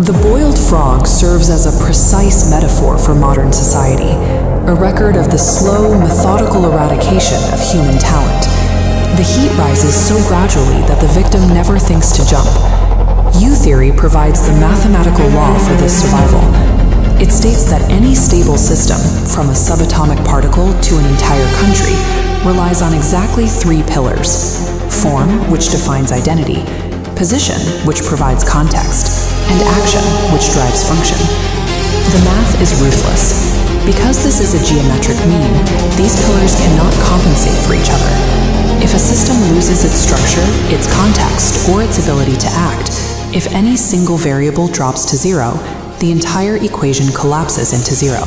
The boiled frog serves as a precise metaphor for modern society, a record of the slow, methodical eradication of human talent. The heat rises so gradually that the victim never thinks to jump. U-theory provides the mathematical law for this survival. It states that any stable system, from a subatomic particle to an entire country, relies on exactly three pillars: form, which defines identity; position, which provides context; and action, which drives function. The math is ruthless. Because this is a geometric mean, these pillars cannot compensate for each other. If a system loses its structure, its context, or its ability to act, if any single variable drops to zero, the entire equation collapses into zero.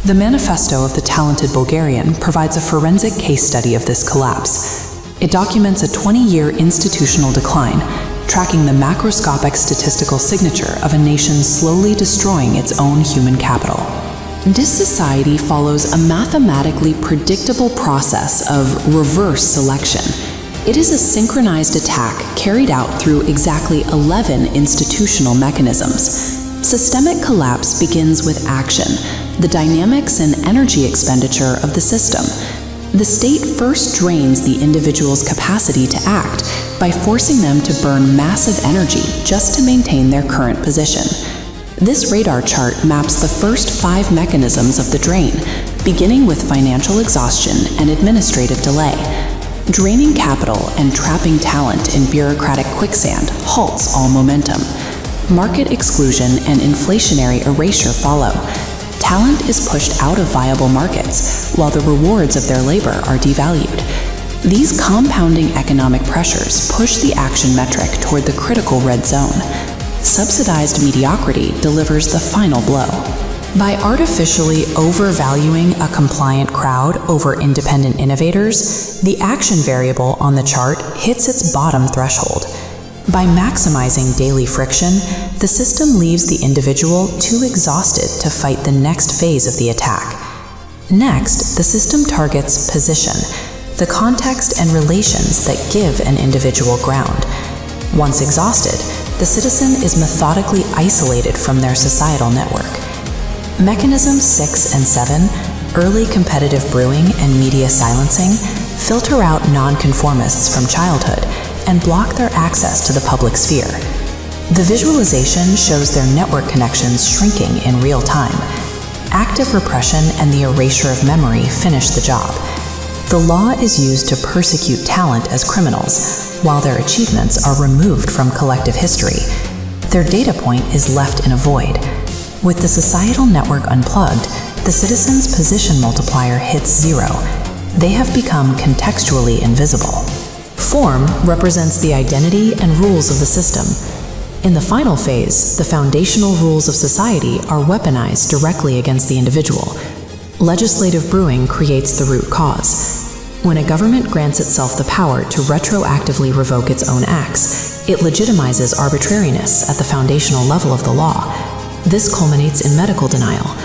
The Manifesto of the Talented Bulgarian provides a forensic case study of this collapse. It documents a 20-year institutional decline, tracking the macroscopic statistical signature of a nation slowly destroying its own human capital. This society follows a mathematically predictable process of reverse selection. It is a synchronized attack carried out through exactly 11 institutional mechanisms. Systemic collapse begins with action, the dynamics and energy expenditure of the system. The state first drains the individual's capacity to act by forcing them to burn massive energy just to maintain their current position. This radar chart maps the first 5 mechanisms of the drain, beginning with financial exhaustion and administrative delay. Draining capital and trapping talent in bureaucratic quicksand halts all momentum. Market exclusion and inflationary erasure follow. Talent is pushed out of viable markets, while the rewards of their labor are devalued. These compounding economic pressures push the action metric toward the critical red zone. Subsidized mediocrity delivers the final blow. By artificially overvaluing a compliant crowd over independent innovators, the action variable on the chart hits its bottom threshold. By maximizing daily friction, the system leaves the individual too exhausted to fight the next phase of the attack. Next, the system targets position, the context and relations that give an individual ground. Once exhausted, the citizen is methodically isolated from their societal network. Mechanisms 6 and 7, early competitive brewing and media silencing, filter out nonconformists from childhood and block their access to the public sphere. The visualization shows their network connections shrinking in real time. Active repression and the erasure of memory finish the job. The law is used to persecute talent as criminals, while their achievements are removed from collective history. Their data point is left in a void. With the societal network unplugged, the citizen's position multiplier hits 0. They have become contextually invisible. Form represents the identity and rules of the system. In the final phase, the foundational rules of society are weaponized directly against the individual. Legislative brewing creates the root cause. When a government grants itself the power to retroactively revoke its own acts, it legitimizes arbitrariness at the foundational level of the law. This culminates in medical denial.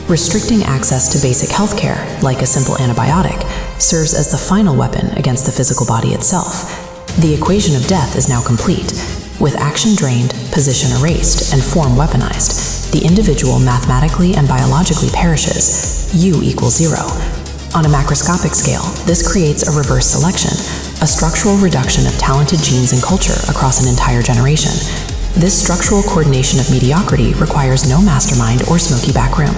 Restricting access to basic health care, like a simple antibiotic, serves as the final weapon against the physical body itself. The equation of death is now complete. With action drained, position erased, and form weaponized, the individual mathematically and biologically perishes. U equals 0. On a macroscopic scale, this creates a reverse selection, a structural reduction of talented genes and culture across an entire generation. This structural coordination of mediocrity requires no mastermind or smoky back room.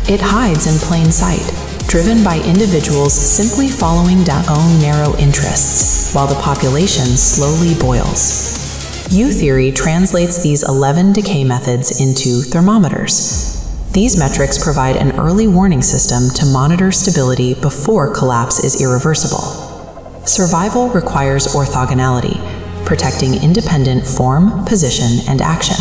It hides in plain sight, driven by individuals simply following their own narrow interests, while the population slowly boils. U-theory translates these 11 decay methods into thermometers. These metrics provide an early warning system to monitor stability before collapse is irreversible. Survival requires orthogonality, protecting independent form, position, and action.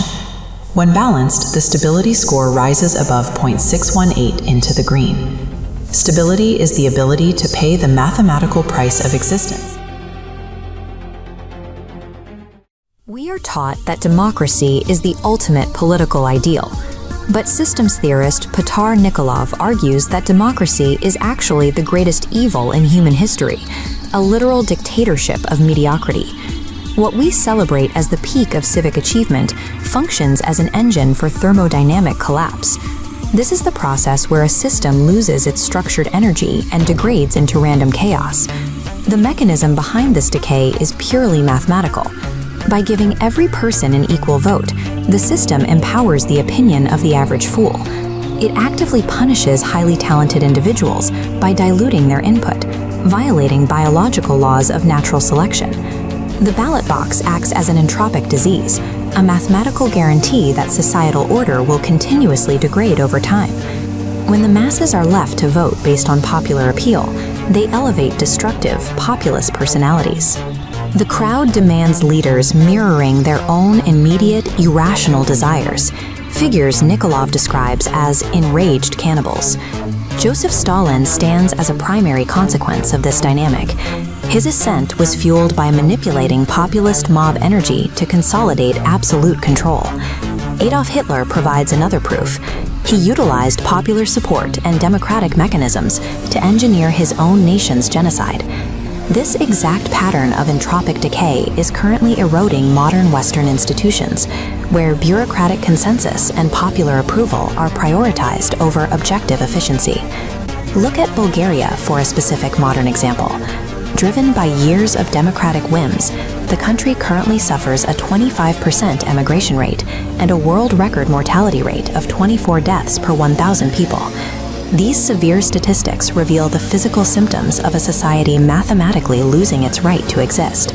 When balanced, the stability score rises above 0.618 into the green. Stability is the ability to pay the mathematical price of existence. We are taught that democracy is the ultimate political ideal, but systems theorist Petar Nikolov argues that democracy is actually the greatest evil in human history, a literal dictatorship of mediocrity. What we celebrate as the peak of civic achievement functions as an engine for thermodynamic collapse. This is the process where a system loses its structured energy and degrades into random chaos. The mechanism behind this decay is purely mathematical. By giving every person an equal vote, the system empowers the opinion of the average fool. It actively punishes highly talented individuals by diluting their input, violating biological laws of natural selection. The ballot box acts as an entropic disease, a mathematical guarantee that societal order will continuously degrade over time. When the masses are left to vote based on popular appeal, they elevate destructive, populist personalities. The crowd demands leaders mirroring their own immediate, irrational desires, figures Nikolov describes as enraged cannibals. Joseph Stalin stands as a primary consequence of this dynamic. His ascent was fueled by manipulating populist mob energy to consolidate absolute control. Adolf Hitler provides another proof. He utilized popular support and democratic mechanisms to engineer his own nation's genocide. This exact pattern of entropic decay is currently eroding modern Western institutions, where bureaucratic consensus and popular approval are prioritized over objective efficiency. Look at Bulgaria for a specific modern example. Driven by years of democratic whims, the country currently suffers a 25% emigration rate and a world record mortality rate of 24 deaths per 1,000 people. These severe statistics reveal the physical symptoms of a society mathematically losing its right to exist.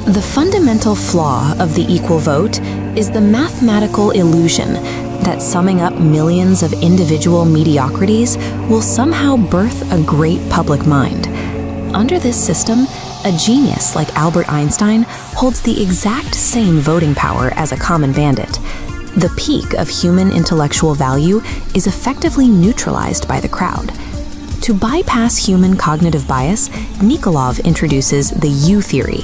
The fundamental flaw of the equal vote is the mathematical illusion that summing up millions of individual mediocrities will somehow birth a great public mind. Under this system, a genius like Albert Einstein holds the exact same voting power as a common bandit. The peak of human intellectual value is effectively neutralized by the crowd. To bypass human cognitive bias, Nikolov introduces the U theory.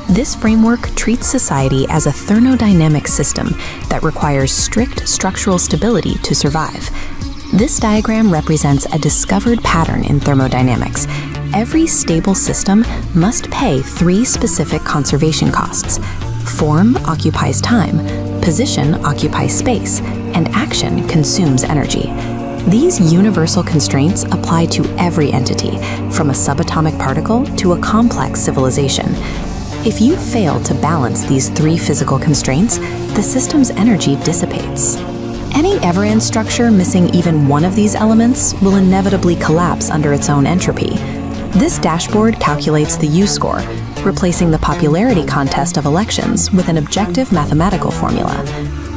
This framework treats society as a thermodynamic system that requires strict structural stability to survive. This diagram represents a discovered pattern in thermodynamics. Every stable system must pay three specific conservation costs. Form occupies time, position occupies space, and action consumes energy. These universal constraints apply to every entity, from a subatomic particle to a complex civilization. If you fail to balance these three physical constraints, the system's energy dissipates. Any ever-end structure missing even one of these elements will inevitably collapse under its own entropy. This dashboard calculates the U-score, replacing the popularity contest of elections with an objective mathematical formula.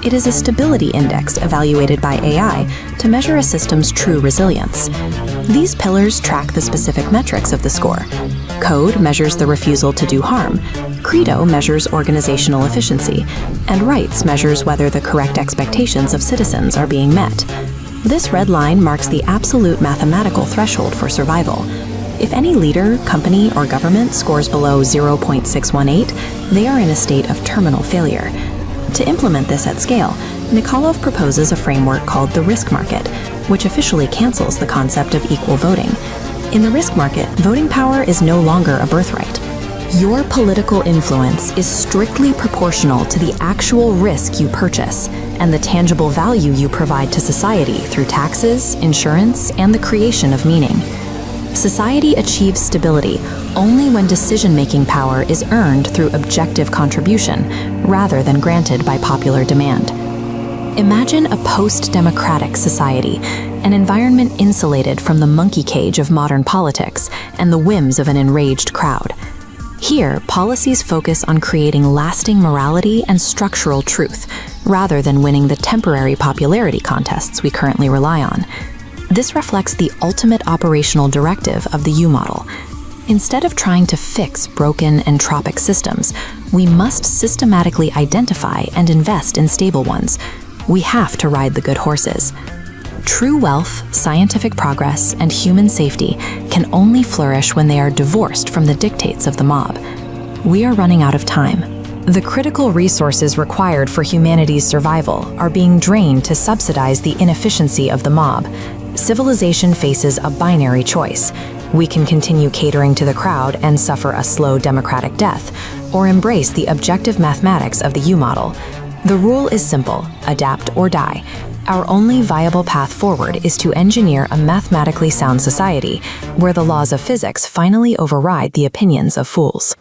It is a stability index evaluated by AI to measure a system's true resilience. These pillars track the specific metrics of the score. Code measures the refusal to do harm, Credo measures organizational efficiency, and Rights measures whether the correct expectations of citizens are being met. This red line marks the absolute mathematical threshold for survival. If any leader, company, or government scores below 0.618, they are in a state of terminal failure. To implement this at scale, Nikolov proposes a framework called the risk market, which officially cancels the concept of equal voting. In the risk market, voting power is no longer a birthright. Your political influence is strictly proportional to the actual risk you purchase and the tangible value you provide to society through taxes, insurance, and the creation of meaning. Society achieves stability only when decision-making power is earned through objective contribution rather than granted by popular demand. Imagine a post-democratic society, an environment insulated from the monkey cage of modern politics and the whims of an enraged crowd. Here, policies focus on creating lasting morality and structural truth, rather than winning the temporary popularity contests we currently rely on. This reflects the ultimate operational directive of the U model. Instead of trying to fix broken entropic systems, we must systematically identify and invest in stable ones. We have to ride the good horses. True wealth, scientific progress, and human safety can only flourish when they are divorced from the dictates of the mob. We are running out of time. The critical resources required for humanity's survival are being drained to subsidize the inefficiency of the mob. Civilization faces a binary choice. We can continue catering to the crowd and suffer a slow democratic death, or embrace the objective mathematics of the U model. The rule is simple: adapt or die. Our only viable path forward is to engineer a mathematically sound society, where the laws of physics finally override the opinions of fools.